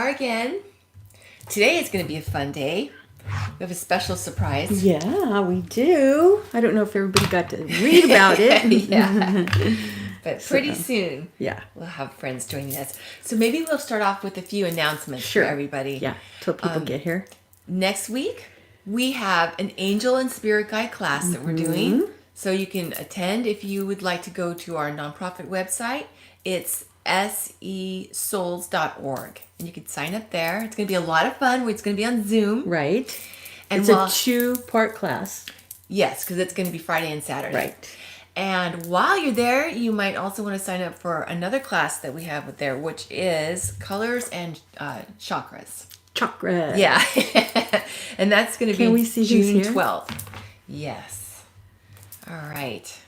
are again. Today is going to be a fun day. We have a special surprise. Yeah, we do. I don't know if everybody got to read about it. Yeah. But pretty soon, yeah, we'll have friends joining us. So maybe we'll start off with a few announcements for everybody. Yeah, till people get here. Next week, we have an Angel and Spirit Guide class that we're doing. So you can attend if you would like to go to our nonprofit website. It's SESouls.org. And you can sign up there. It's going to be a lot of fun. It's going to be on Zoom. Right. And it's a 2-part class. Yes, because it's going to be Friday and Saturday. Right. And while you're there, you might also want to sign up for another class that we have there, which is Colors and Chakras. Chakras. Yeah. And that's going to be we see June who's here? 12th. Yes. All right.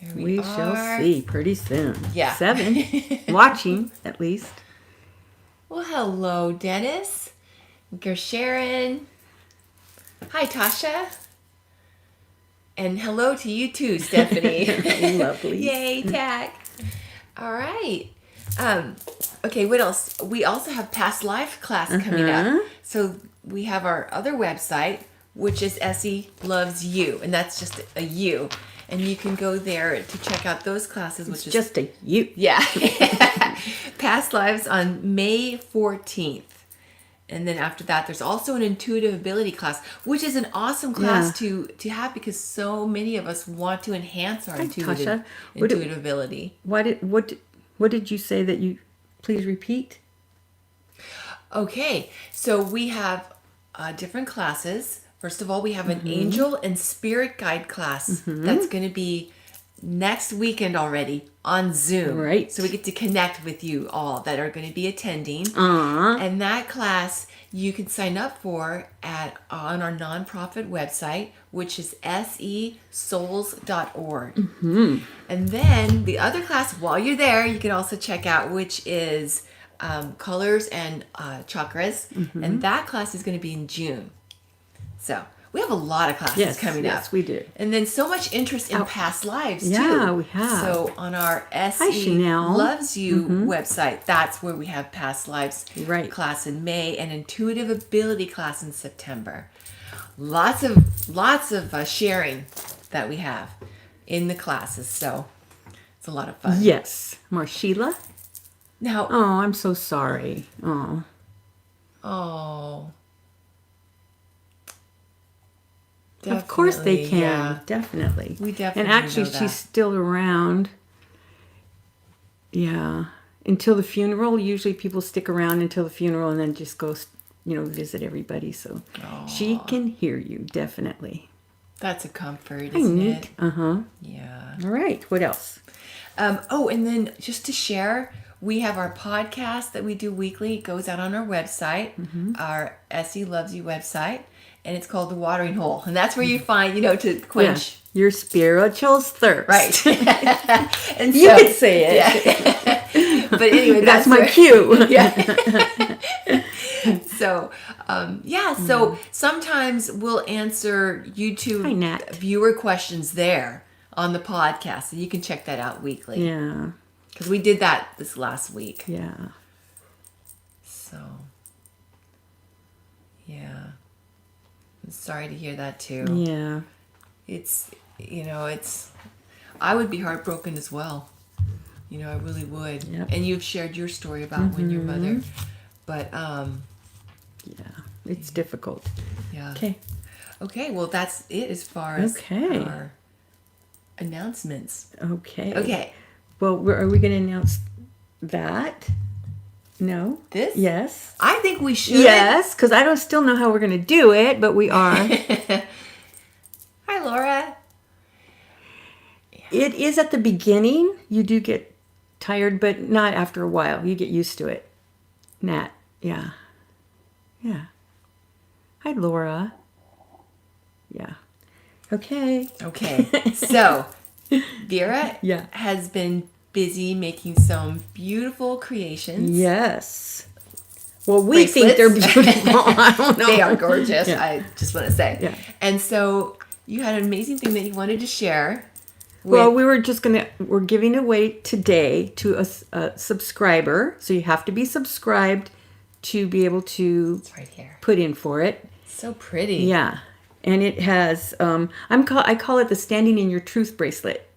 Here We shall see pretty soon. Yeah. 7. Watching, at least. Well, hello, Dennis. Sharon. Hi, Tasha. And hello to you too, Stephanie. Lovely. Yay, Tack. All right. Okay, what else? We also have past life class coming up. So we have our other website, which is Essie Loves You, and that's just a U. And you can go there to check out those classes, which is just a U. Yeah. Past lives on May 14th. And then after that, there's also an intuitive ability class, which is an awesome class to have because so many of us want to enhance our intuitive ability. What did you say that you please repeat? Okay, so we have different classes. First of all, we have an angel and spirit guide class that's going to be next weekend already on Zoom. Right. So we get to connect with you all that are going to be attending. And that class you can sign up for on our nonprofit website, which is SESouls.org. And then the other class, while you're there, you can also check out, which is Colors and Chakras. And that class is going to be in June. So we have a lot of classes coming up. Yes, we do. And then so much interest in past lives, too. Yeah, we have. So on our SE Loves You website, that's where we have past lives class in May and intuitive ability class in September. Lots of sharing that we have in the classes. So it's a lot of fun. Yes. Marshila? Now, oh, I'm so sorry. Oh. Definitely, of course they can. Yeah. Definitely. We definitely And actually, know that. she's still around. Yeah. Until the funeral. Usually people stick around until the funeral and then just go, visit everybody. So she can hear you, definitely. That's a comfort, isn't it? Yeah. All right. What else? And then just to share, we have our podcast that we do weekly. It goes out on our website, our Essie Loves You website. And it's called The Watering Hole. And that's where you find, to quench your spiritual thirst. Right. And you could say it. Yeah. But anyway, that's my cue. Yeah. So, so sometimes we'll answer YouTube viewer questions there on the podcast. So you can check that out weekly. Yeah. Because we did that this last week. Yeah. So, yeah. I'm sorry to hear that too. Yeah. It's, I would be heartbroken as well. I really would. Yep. And you've shared your story about when your mother, but, yeah, it's difficult. Yeah. Okay, well, that's it as far as our announcements. Okay. Well, are we going to announce that? No. This? Yes. I think we should. Yes, because I don't still know how we're going to do it, but we are. Hi, Laura. It is at the beginning. You do get tired, but not after a while. You get used to it. Nat. Yeah. Yeah. Hi, Laura. Yeah. Okay. So, Vera Yeah. has been busy making some beautiful creations. Yes. Well, we think they're beautiful. I don't know. They are gorgeous. Yeah. I just want to say. Yeah. And so you had an amazing thing that you wanted to share. Well, we're giving away today to a subscriber. So you have to be subscribed to be able to It's right here. Put in for it. So pretty. Yeah. And it has, I call it the Standing in Your Truth bracelet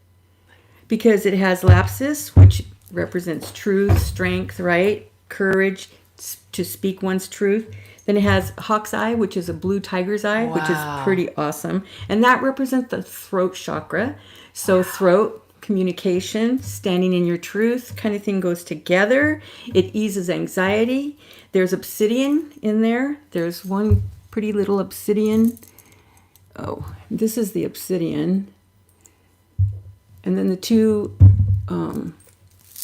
because it has lapis, which represents truth, strength, right? Courage to speak one's truth. Then it has hawk's eye, which is a blue tiger's eye, which is pretty awesome. And that represents the throat chakra. So throat, communication, standing in your truth kind of thing goes together. It eases anxiety. There's obsidian in there. There's one pretty little obsidian. Oh, this is the obsidian. And then the two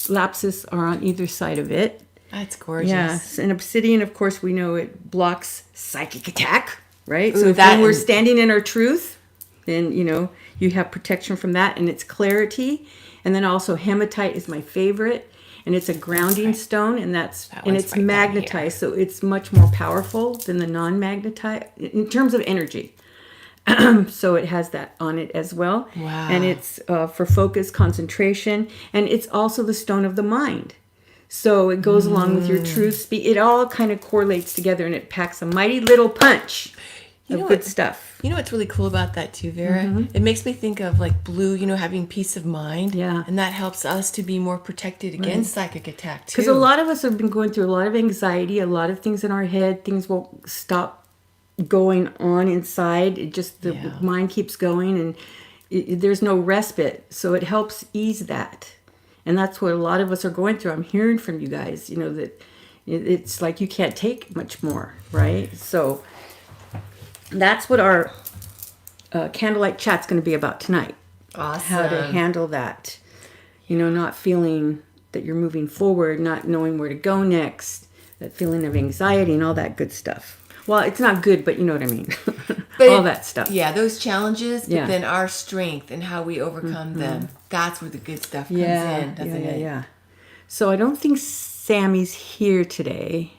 lapis are on either side of it. That's gorgeous. Yes, and obsidian, of course, we know it blocks psychic attack, right? So when we're standing in our truth, then, you have protection from that, and it's clarity. And then also hematite is my favorite, and it's a grounding stone, and it's magnetized, so it's much more powerful than the non-magnetite in terms of energy. So it has that on it as well. Wow. And it's for focus, concentration, and it's also the stone of the mind. So it goes along with your truth. It all kind of correlates together, and it packs a mighty little punch of good stuff. You know what's really cool about that too, Vera? Mm-hmm. It makes me think of like blue, having peace of mind. Yeah. And that helps us to be more protected against psychic attack too. Because a lot of us have been going through a lot of anxiety, a lot of things in our head. Things won't stop going on inside. It just, the mind keeps going, and there's no respite. So it helps ease that. And that's what a lot of us are going through. I'm hearing from you guys, that it's like you can't take much more, right? So that's what our candlelight chat's going to be about tonight. Awesome. How to handle that. Not feeling that you're moving forward, not knowing where to go next, that feeling of anxiety and all that good stuff. Well, it's not good, but you know what I mean. All that stuff. Yeah, those challenges, but then our strength and how we overcome them. That's where the good stuff comes in, doesn't it? Yeah. So I don't think Sammy's here today.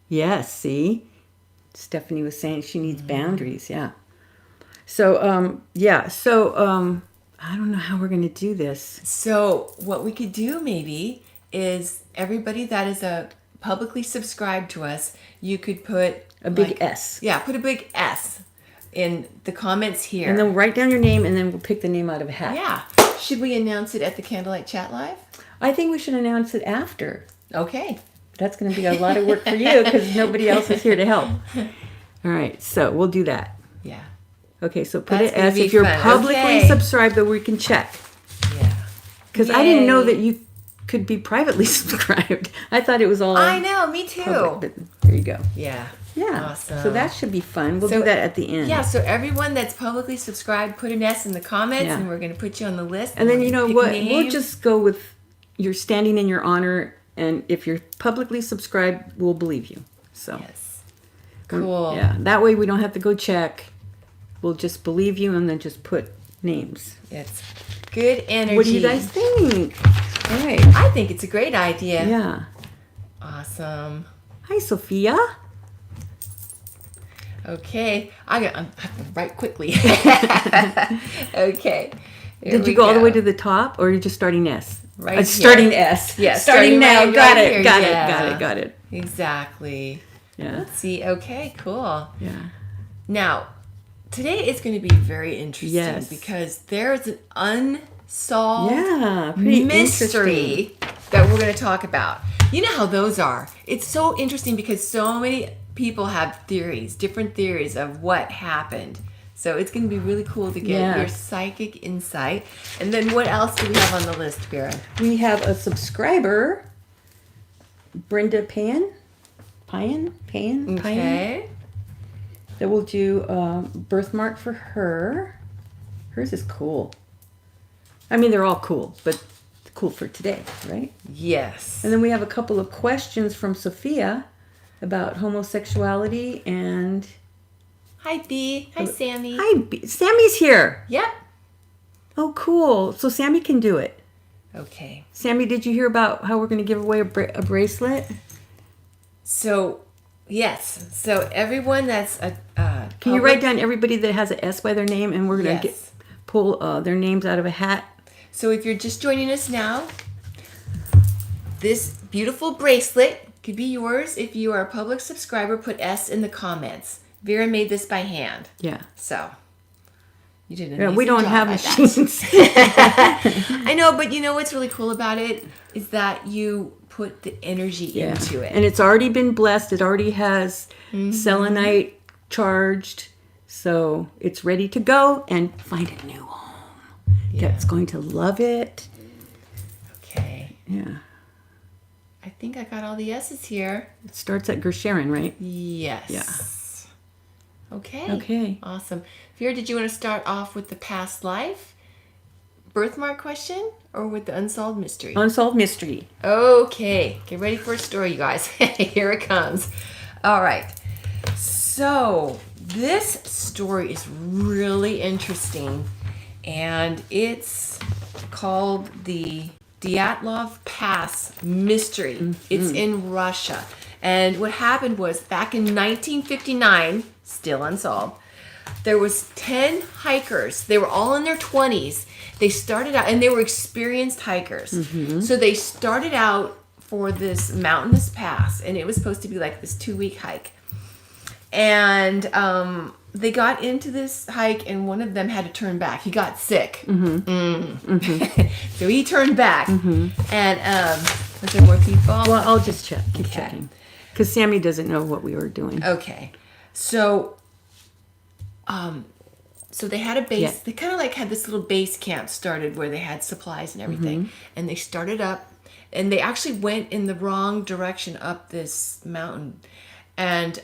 Yes, see? Stephanie was saying she needs boundaries, yeah. So, I don't know how we're going to do this. So what we could do maybe is everybody that is publicly subscribed to us, you could put a big S. Yeah, put a big S in the comments here. And then write down your name, and then we'll pick the name out of a hat. Yeah. Should we announce it at the Candlelight Chat Live? I think we should announce it after. Okay. That's going to be a lot of work for you because nobody else is here to help. All right, so we'll do that. Yeah. Okay, so put it as if you're publicly subscribed, but we can check. Yeah. Because I didn't know that you could be privately subscribed. I thought it was all. I know, me too. Public, but there you go. Yeah. Yeah. Awesome. So that should be fun. We'll do that at the end. Yeah, so everyone that's publicly subscribed, put an S in the comments, and we're going to put you on the list. And then, what? We'll just go with you're standing in your honor, and if you're publicly subscribed, we'll believe you. So. Yes. Cool. Yeah. That way we don't have to go check. We'll just believe you and then just put names. It's good energy. What do you guys think? All right. I think it's a great idea. Yeah. Awesome. Hi, Sophia. Okay. I'm going to write quickly. Okay. Did you go all the way to the top, or are you just starting S? Right. Starting S. Yeah. Starting now. Right, got right it. Here. Got it. Exactly. Yeah. Let's see. Okay. Cool. Yeah. Now, today is going to be very interesting because there's an unsolved mystery that we're going to talk about. You know how those are. It's so interesting because so many people have different theories of what happened. So it's going to be really cool to get your psychic insight. And then what else do we have on the list, Vera? We have a subscriber, Brenda Pan. Okay. That we'll do birthmark for her. Hers is cool. I mean, they're all cool, but cool for today, right? Yes. And then we have a couple of questions from Sophia about homosexuality and... Hi, B. Hi, Sammy. Hi, B. Sammy's here. Yep. Oh, cool. So Sammy can do it. Okay. Sammy, did you hear about how we're going to give away a bracelet? So, yes. So everyone that's can you write down everybody that has an S by their name, and we're going to pull their names out of a hat. So if you're just joining us now, this beautiful bracelet could be yours. If you are a public subscriber, put S in the comments. Vera made this by hand. Yeah. So you did an Yeah, amazing we don't job have at machines. that. I know, but you know what's really cool about it is that you put the energy into it. And it's already been blessed. It already has selenite charged. So it's ready to go and find a new home that's going to love it. Okay. Yeah. I think I got all the S's here. It starts at Gersharon, right? Yes. Yeah. Okay. Awesome. Vera, did you want to start off with the past life birthmark question or with the unsolved mystery? Unsolved mystery. Okay. Get ready for a story, you guys. Here it comes. All right. So this story is really interesting, and it's called the Dyatlov Pass Mystery. It's in Russia. And what happened was back in 1959, still unsolved, there was 10 hikers. They were all in their 20s. They started out, and they were experienced hikers. So they started out for this mountainous pass, and it was supposed to be like this 2-week hike. And they got into this hike, and one of them had to turn back. He got sick. So he turned back. And was there more people? Well, I'll just check. Keep checking. Because Sammy doesn't know what we were doing. Okay. So they had a base. Yeah. They kind of like had this little base camp started where they had supplies and everything. And they started up, and they actually went in the wrong direction up this mountain. And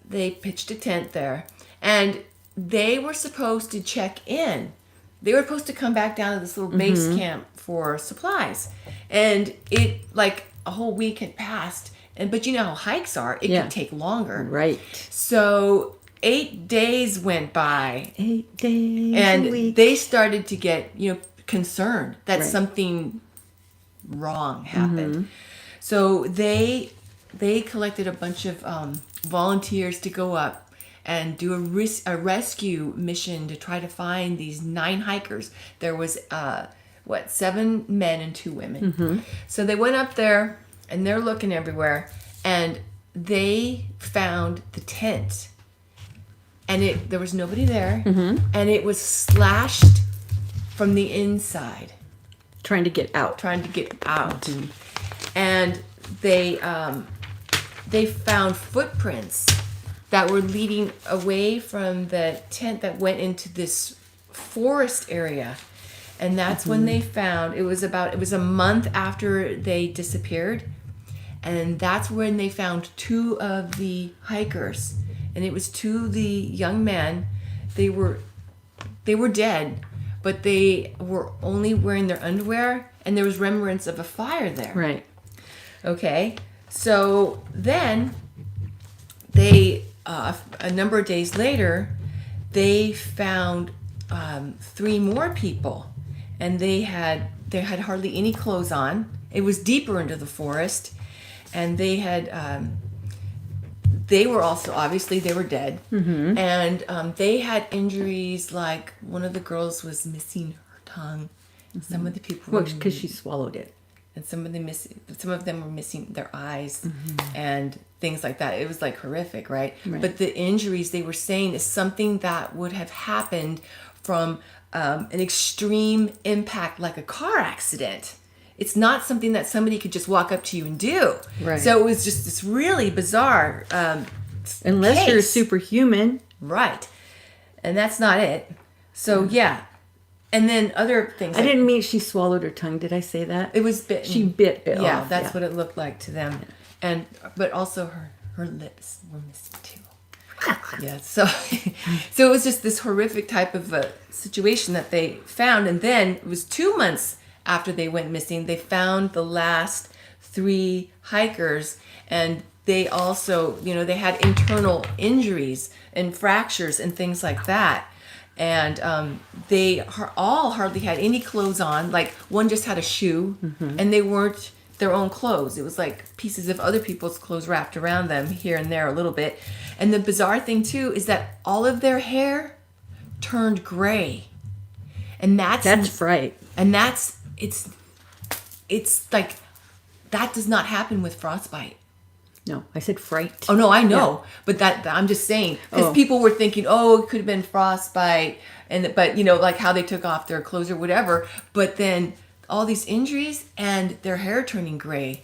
they pitched a tent there. And they were supposed to check in. They were supposed to come back down to this little base camp for supplies. And it, like, a whole week had passed. But you know how hikes are. It can take longer. Right. So 8 days went by. 8 days and a week. they started to get, concerned that something wrong happened. So they collected a bunch of volunteers to go up and do a rescue mission to try to find these 9 hikers. There was 7 men and 2 women. So they went up there, and they're looking everywhere, and they found the tent, and there was nobody there, and it was slashed from the inside, Trying to get out. And they found footprints that were leading away from the tent that went into this forest area. And that's when they found, it was a month after they disappeared. And that's when they found 2 of the hikers. And it was 2 of the young men. They were dead, but they were only wearing their underwear, and there was remnants of a fire there. Right. Okay. So then they, a number of days later, they found 3 more people, and they had hardly any clothes on. It was deeper into the forest, and they were also, obviously they were dead, and they had injuries, like one of the girls was missing her tongue. Some of the people were Because she swallowed it. and some of them were missing their eyes and things like that. It was like horrific, right? But the injuries they were saying is something that would have happened from an extreme impact, like a car accident. It's not something that somebody could just walk up to you and do. Right. So it was just this really bizarre Unless you're case. superhuman. Right. And that's not it. So yeah. And then other things. I didn't mean she swallowed her tongue. Did I say that? It was bitten. She bit it Yeah, off. that's what it looked like to them. And but also her lips were missing too. Yeah, so it was just this horrific type of situation that they found. And then it was 2 months after they went missing, they found the last 3 hikers, and they also, they had internal injuries and fractures and things like that. And they all hardly had any clothes on. Like, one just had a shoe, and they weren't their own clothes. It was like pieces of other people's clothes wrapped around them here and there a little bit. And the bizarre thing, too, is that all of their hair turned gray. And that's fright. And it's like, that does not happen with frostbite. No, I said fright. Oh no, I know, but that I'm just saying, because people were thinking, oh, it could have been frostbite, but like how they took off their clothes or whatever. But then all these injuries and their hair turning gray,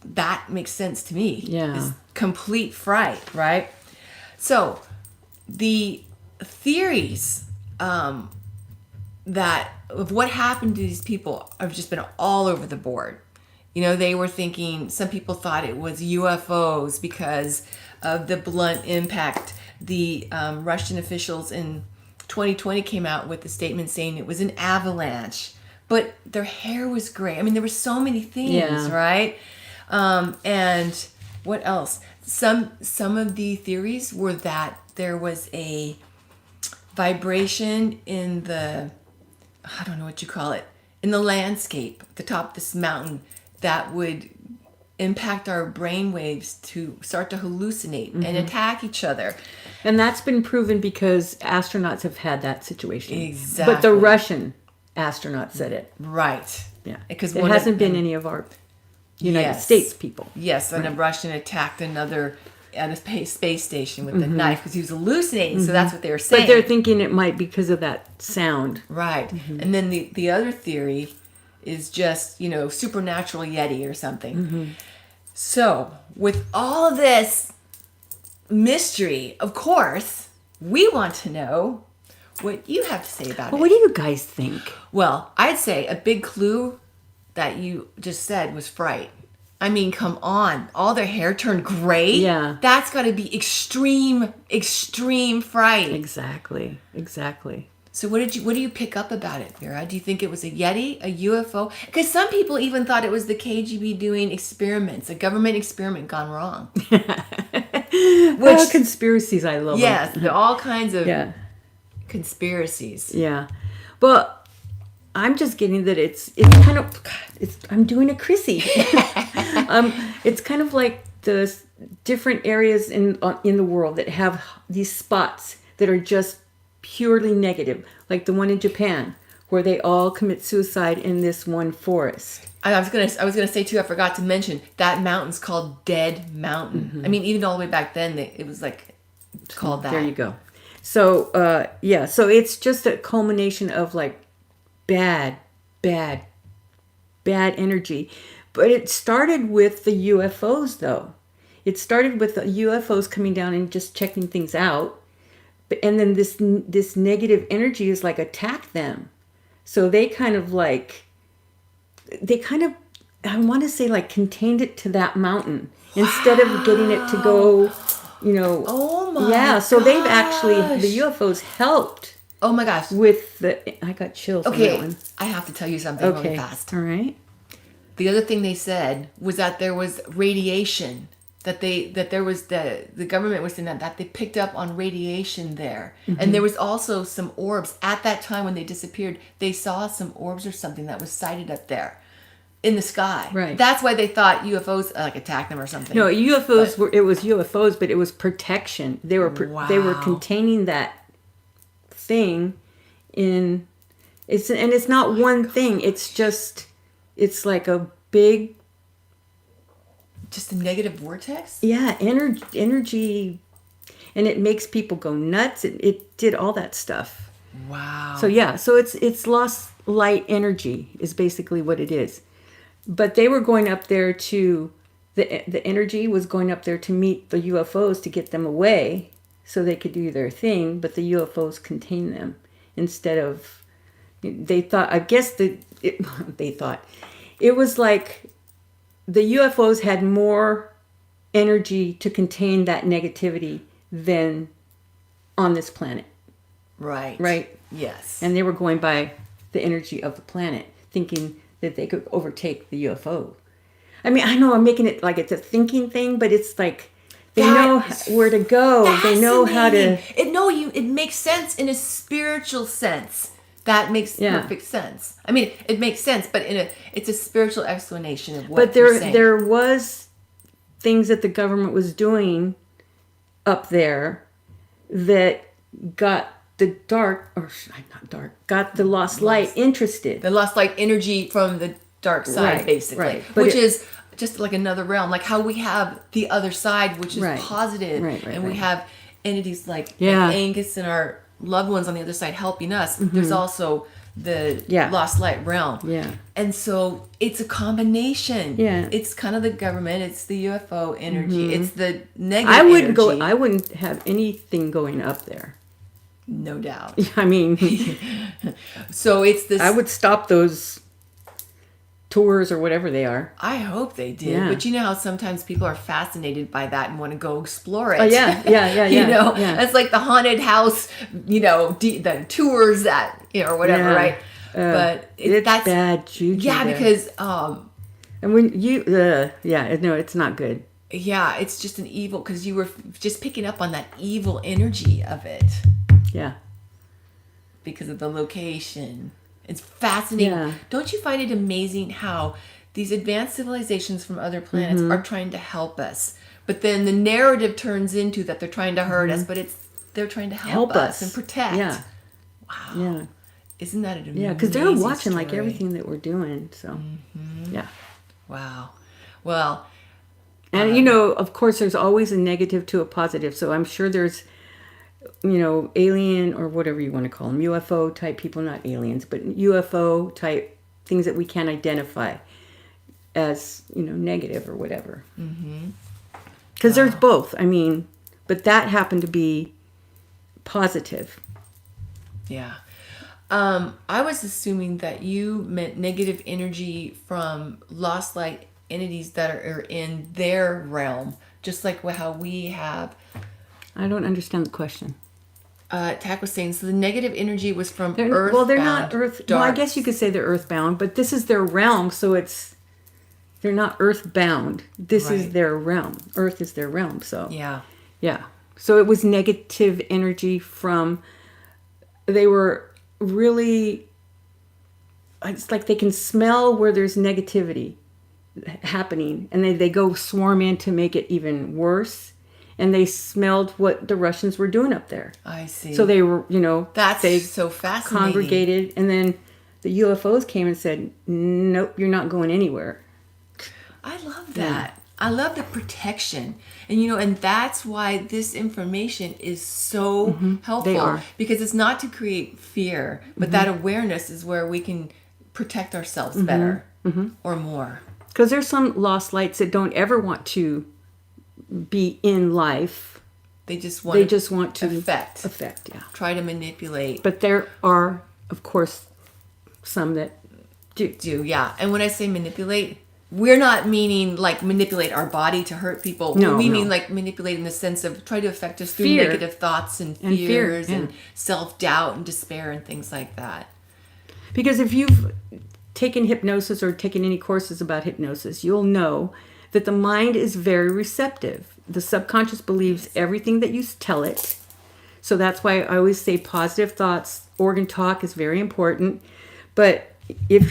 that makes sense to me. Yeah, it's complete fright, right? So the theories that of what happened to these people have just been all over the board. They were thinking, some people thought it was UFOs because of the blunt impact. The Russian officials in 2020 came out with a statement saying it was an avalanche, but their hair was gray. I mean, there were so many things, right? And what else? Some of the theories were that there was a vibration in the, I don't know what you call it, in the landscape, the top of this mountain, that would impact our brain waves to start to hallucinate and attack each other. And that's been proven because astronauts have had that situation. Exactly. But the Russian astronauts said it. Right. Yeah. Because it hasn't been any of our United States people. Yes, and a Russian attacked another at a space station with a knife because he was hallucinating. So that's what they were saying. But they're thinking it might be because of that sound. Right. And then the other theory is just, supernatural Yeti or something. So with all of this mystery, of course, we want to know what you have to say about it. What do you guys think? Well, I'd say a big clue that you just said was fright. I mean, come on. All their hair turned gray? Yeah. That's got to be extreme, extreme fright. Exactly. So what do you pick up about it, Vera? Do you think it was a Yeti, a UFO? Because some people even thought it was the KGB doing experiments, a government experiment gone wrong. Conspiracies, I love them. Yes, there are all kinds of conspiracies. Yeah. Well, I'm just getting that it's kind of, I'm doing a Chrissy. It's kind of like the different areas in the world that have these spots that are just purely negative, like the one in Japan where they all commit suicide in this one forest. I was gonna say too, I forgot to mention that mountain's called Dead Mountain. I mean, even all the way back then, it was like called that. There you go. So so it's just a culmination of like bad energy. But it started with the UFOs, though. It started with the UFOs coming down and just checking things out. And then this negative energy is like attacked them. So they kind of, I want to say like contained it to that mountain instead of getting it to go, Oh my yeah, so they've actually, the UFOs helped. Oh my gosh. With I got chills on that one. I have to tell you something really fast. All right. The other thing they said was that there was radiation, that there was the government was saying that they picked up on radiation there. And there was also some orbs at that time when they disappeared. They saw some orbs or something that was sighted up there in the sky. Right. That's why they thought UFOs attacked them or something. No, UFOs it was UFOs, but it was protection. They were they were containing that thing in it's not one thing. It's like a big, just a negative vortex. Yeah, energy, and it makes people go nuts. It did all that stuff. Wow. So yeah, so it's lost light energy is basically what it is. But they were going up there to the energy was going up there to meet the UFOs to get them away so they could do their thing, but the UFOs contain them instead of, they thought, I guess they thought it was like the UFOs had more energy to contain that negativity than on this planet. Right? Yes. And they were going by the energy of the planet, thinking that they could overtake the UFO. I mean, I know I'm making it like it's a thinking thing, but it's like they know where to go. They know how to. It makes sense in a spiritual sense. That makes perfect sense. I mean, it makes sense, but it's a spiritual explanation of what. But there was things that the government was doing up there that got the dark, or not dark, got the lost light interested. The lost light energy from the dark side, basically. Right. Which is just like another realm. Like how we have the other side, which is positive. And we have entities like Angus and our loved ones on the other side helping us. Mm-hmm. There's also the lost light realm. Yeah. And so it's a combination. Yeah. It's kind of the government, it's the UFO energy, it's the negative energy. I wouldn't have anything going up there. No doubt. I mean, so it's this. I would stop those tours or whatever they are. I hope they did. Yeah. But you know how sometimes people are fascinated by that and want to go explore it. Oh, yeah. You know, it's like the haunted house, you know, the tours that, you know, or whatever, right? But that's bad juju. Yeah, there. Because. And when you, no, it's not good. Yeah, it's just an evil, because you were just picking up on that evil energy of it. Yeah. Because of the location. It's fascinating. Yeah. Don't you find it amazing how these advanced civilizations from other planets are trying to help us, but then the narrative turns into that they're trying to hurt us, but they're trying to help us and protect. Yeah. Wow. Yeah. Isn't that an amazing Yeah, because they're watching like everything that we're doing. So, yeah. Wow. Well. And, you know, of course, there's always a negative to a positive. So I'm sure there's, you know, alien or whatever you want to call them, UFO type people, not aliens, but UFO type things that we can't identify as, you know, negative or whatever. Because there's both. I mean, but that happened to be positive. Yeah. I was assuming that you meant negative energy from lost light entities that are in their realm, just like how we have. I don't understand the question. Tack was saying, so the negative energy was from earthbound. Well, they're not earth. Well, I guess you could say they're earthbound, but this is their realm, so they're not earthbound. This is their realm. Earth is their realm, so. Yeah. So it was negative energy from, they were really, it's like they can smell where there's negativity happening, and they go swarm in to make it even worse. And they smelled what the Russians were doing up there. I see. So they were, you know, they so fascinating. Congregated, and then the UFOs came and said, "Nope, you're not going anywhere." I love that. Yeah. I love the protection, and you know, and that's why this information is so helpful. They are. Because it's not to create fear, but that awareness is where we can protect ourselves better or more. Because there's some lost lights that don't ever want to be in life. They just want to affect, yeah. Try to manipulate. But there are, of course, some that do. Yeah. And when I say manipulate, we're not meaning like manipulate our body to hurt people. No, we mean like manipulate in the sense of try to affect us through negative thoughts and fears and self-doubt and despair and things like that. Because if you've taken hypnosis or taken any courses about hypnosis, you'll know that the mind is very receptive. The subconscious believes everything that you tell it. So that's why I always say positive thoughts, organ talk is very important. But if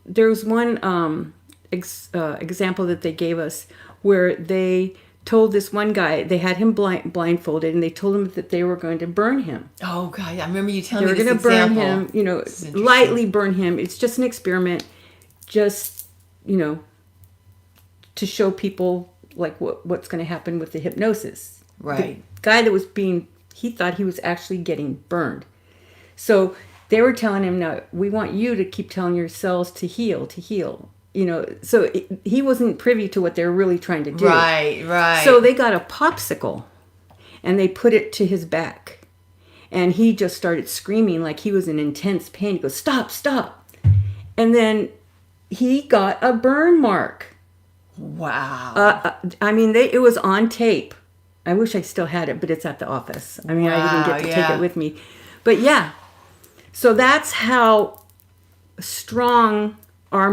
there was one example that they gave us where they told this one guy, they had him blindfolded, and they told him that they were going to burn him. Oh, God, I remember you telling me this example. They were going to burn him, you know, lightly burn him. It's just an experiment, just, you know, to show people like what's going to happen with the hypnosis. Right. The guy that was he thought he was actually getting burned. So they were telling him, no, we want you to keep telling your cells to heal. You know, so he wasn't privy to what they were really trying to do. Right. So they got a popsicle and they put it to his back. And he just started screaming like he was in intense pain. He goes, stop. And then he got a burn mark. Wow. I mean, it was on tape. I wish I still had it, but it's at the office. I mean, I didn't get to take it with me. But yeah. So that's how strong our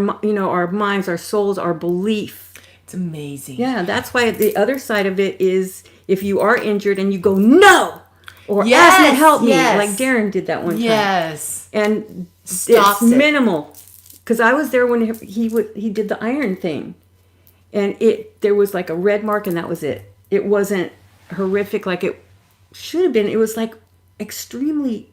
minds, our souls, our belief. It's amazing. Yeah, that's why the other side of it is if you are injured and you go, no! Or ask me to help me. Like Darren did that one time. Yes. And it's minimal. Because I was there when he did the iron thing. And there was like a red mark and that was it. It wasn't horrific like it should have been. It was like extremely,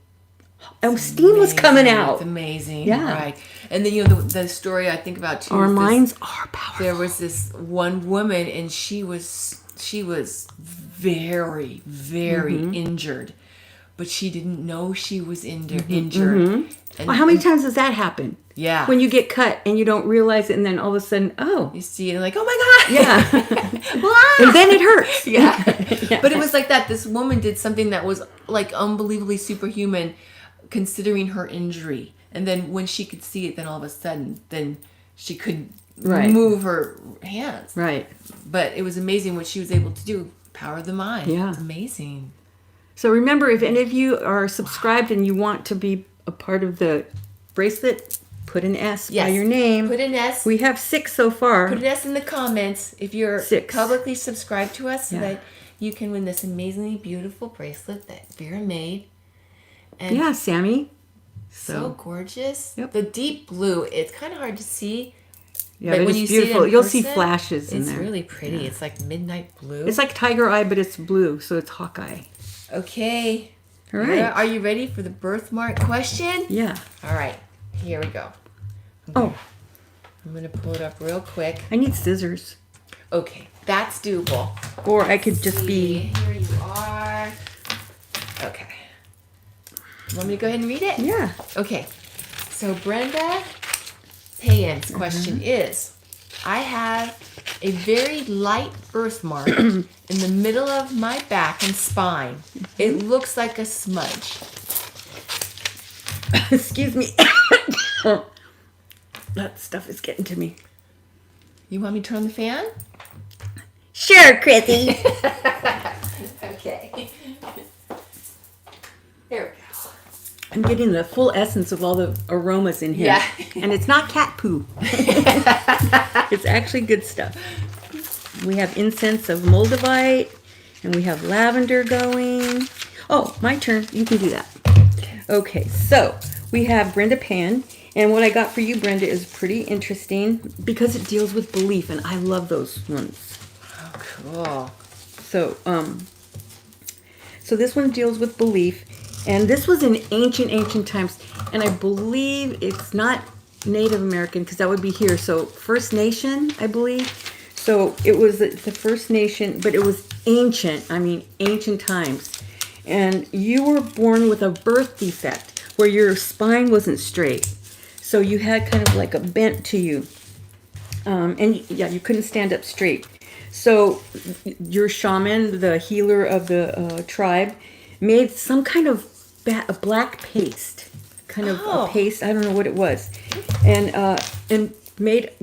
steam was coming out. It's amazing. Yeah. Right. And then, you know, the story I think about too. Our minds are powerful. There was this one woman, and she was very, very injured, but she didn't know she was injured. And, well, how many times does that happen? Yeah. When you get cut and you don't realize it, and then all of a sudden, you see it and like, oh my God. Yeah. And then it hurts. Yeah. But it was like that. This woman did something that was like unbelievably superhuman considering her injury. And then when she could see it, then all of a sudden, then she could move her hands. Right. But it was amazing what she was able to do. Power of the mind. Yeah. It's amazing. So remember, if any of you are subscribed and you want to be a part of the bracelet, put an S by your name. Put an S. We have 6 so far. Put an S in the comments if you're 6. publicly subscribed to us so that you can win this amazingly beautiful bracelet that Vera made. And yeah, Sammy. So gorgeous. Yep. The deep blue, it's kind of hard to see. Yeah, but when you beautiful. See it you'll see flashes in there. It's really pretty. Yeah. It's like midnight blue. It's like tiger eye, but it's blue, so it's Hawkeye. Okay. All right. Vera, are you ready for the birthmark question? Yeah. All right. Here we go. I'm going to pull it up real quick. I need scissors. Okay. That's doable. Or I could just be... Here you are. Okay. Want me to go ahead and read it? Yeah. Okay. So Brenda Payan's question is, I have a very light birthmark in the middle of my back and spine. It looks like a smudge. Excuse me. That stuff is getting to me. You want me to turn on the fan? Sure, Chrissy. Okay. There we go. I'm getting the full essence of all the aromas in here. Yeah. And it's not cat poo. It's actually good stuff. We have incense of moldavite, and we have lavender going. Oh, my turn. You can do that. Okay, so we have Brenda Pan. And what I got for you, Brenda, is pretty interesting because it deals with belief, and I love those ones. Oh, cool. So this one deals with belief. And this was in ancient times. And I believe it's not Native American because that would be here. So First Nation, I believe. So it was the First Nation, but it was ancient. I mean, ancient times. And you were born with a birth defect where your spine wasn't straight. So you had kind of like a bent to you. And yeah, you couldn't stand up straight. So your shaman, the healer of the tribe, made some kind of a black paste, kind of a paste. I don't know what it was, and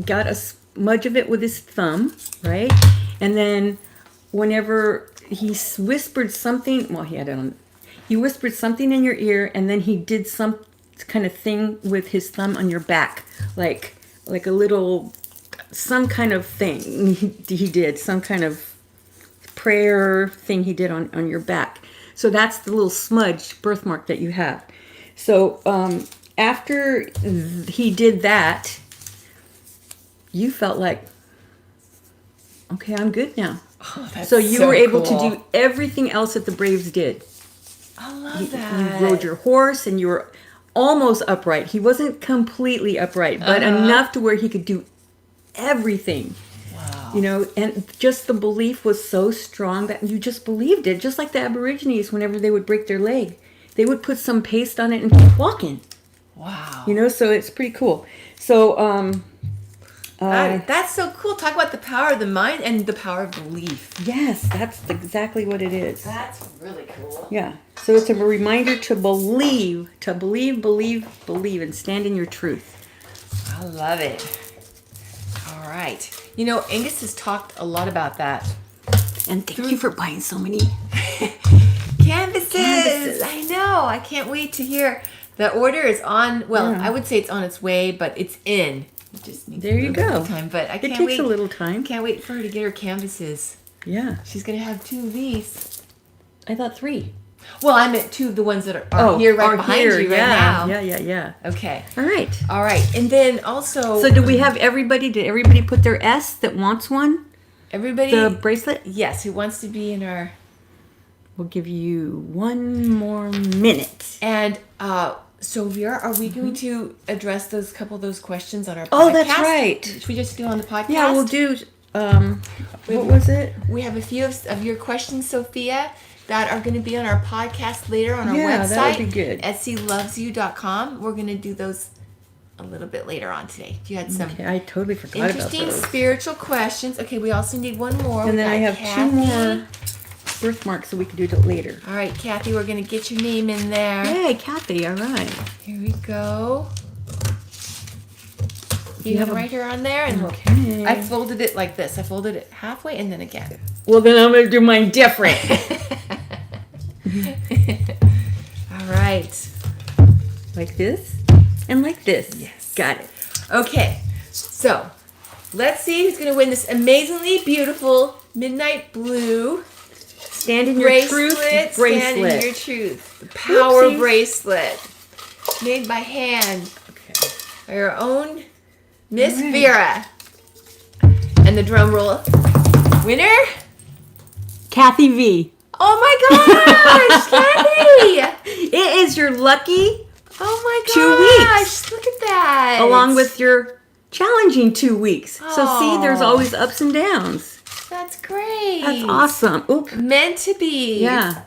got a smudge of it with his thumb, right? And then whenever he whispered something, well, he whispered something in your ear, and then he did some kind of thing with his thumb on your back, like a little, some kind of thing he did, some kind of prayer thing he did on your back. So that's the little smudge birthmark that you have. So after he did that, you felt like, okay, I'm good now. Oh, that's so you were able cool. to do everything else that the Braves did. I love that. You rode your horse and you were almost upright. He wasn't completely upright, but enough to where he could do everything. Wow. You know, and just the belief was so strong that you just believed it. Just like the Aborigines, whenever they would break their leg, they would put some paste on it and keep walking. Wow. You know, so it's pretty cool. So, that's so cool. Talk about the power of the mind and the power of belief. Yes, that's exactly what it is. That's really cool. Yeah. So it's a reminder to believe, and stand in your truth. I love it. All right. You know, Angus has talked a lot about that. And thank you for buying so many canvases. I know. I can't wait to hear. The order is on. Well, I would say it's on its way, but it's in. It just needs there you go. Time, but I can't it takes wait. a little time. Can't wait for her to get her canvases. Yeah. She's gonna have 2 of these. I thought 3. Well, I meant 2 of the ones that are here right behind you right now. Yeah. Okay. All right. And then also. So do we have everybody? Did everybody put their S that wants one? Everybody. The bracelet? Yes. Who wants to be in our We'll give you 1 more minute. And so Vera, are we going to address those questions on our podcast? Oh, that's right. Should we just do it on the podcast? Yeah, we'll do. What was it? We have a few of your questions, Sophia, that are going to be on our podcast later on our website. Yeah, that would be good. etsylovesyou.com. We're going to do those a little bit later on today. You had some I totally forgot about those. interesting spiritual questions. Okay, we also need one more. And then I have Kathy. 2 more birthmarks, so we can do it later. All right, Kathy, we're going to get your name in there. Yay, Kathy, all right. Here we go. You have it right here on there. And okay. I folded it like this. I folded it halfway and then again. Well, then I'm going to do mine different. All right. Like this and like this. Yes. Got it. Okay. So, let's see who's going to win this amazingly beautiful midnight blue Stand in your truth bracelet. Stand in your truth. The power Oopsies. bracelet. Made by hand. Okay. By your own Miss Vera. And the drum roll. Winner? Kathy V. Oh my gosh, Kathy! It is your lucky Oh my 2 gosh, weeks. look at that. Along with your challenging 2 weeks. So see, there's Oh. always ups and downs. That's great. That's awesome. Oop. Meant to be. Yeah.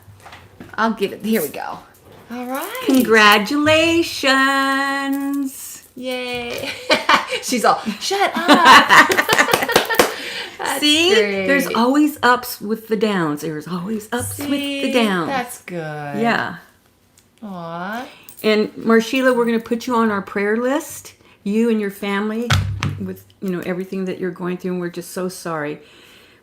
I'll give it. Here we go. All right. Congratulations. Yay. She's all, shut up. That's See, great. there's always ups with the downs. There's always ups with the downs. That's good. Yeah. Aw. And Marshila, we're going to put you on our prayer list. You and your family with, everything that you're going through. And we're just so sorry.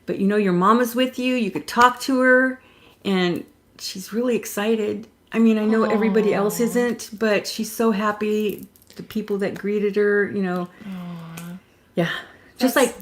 But your mama's with you. You could talk to her. And she's really excited. I mean, I know everybody else isn't. But she's so happy. The people that greeted her, Aww. Yeah. Just like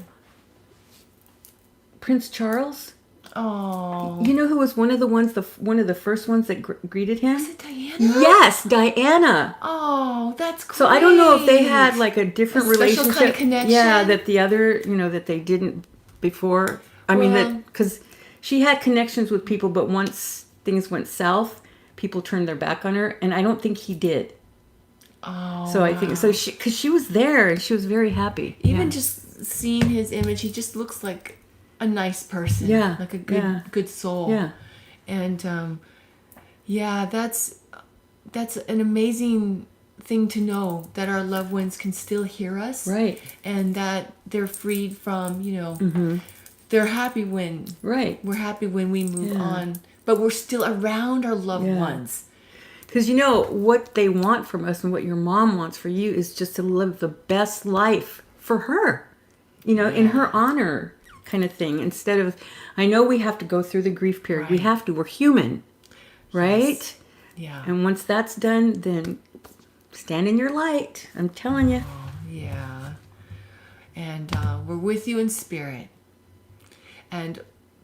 Prince Charles. Oh. You know who was one of the first ones that greeted him? Is it Diana? Yes, Diana. Oh, that's great. So I don't know if they had like a different relationship. Kind of connection. Yeah, that the other, that they didn't before. I mean that because she had connections with people, but once things went south, people turned their back on her, and I don't think he did. Oh. So I think so because she was there and she was very happy. Even just seeing his image, he just looks like a nice person. Yeah. Like a good soul. Yeah. And that's an amazing thing to know that our loved ones can still hear us. Right. And that they're freed from, they're happy when Right. we're happy when we move on. But we're still around our loved ones. Because what they want from us and what your mom wants for you is just to live the best life for her, in her honor kind of thing. Instead of, I know we have to go through the grief period. Right. We have to. We're human, right? Yes. Yeah. And once that's done, then stand in your light. I'm telling you. Yeah. And we're with you in spirit. And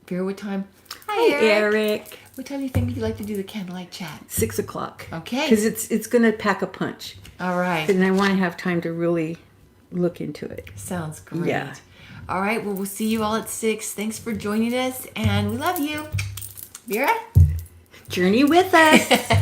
Vera, what time? Hi, Eric. What time do you think you'd like to do the candlelight chat? 6:00. Okay. Because it's going to pack a punch. All right. And I want to have time to really look into it. Sounds great. Yeah. All right. Well, we'll see you all at 6. Thanks for joining us. And we love you. Vera? Journey with us.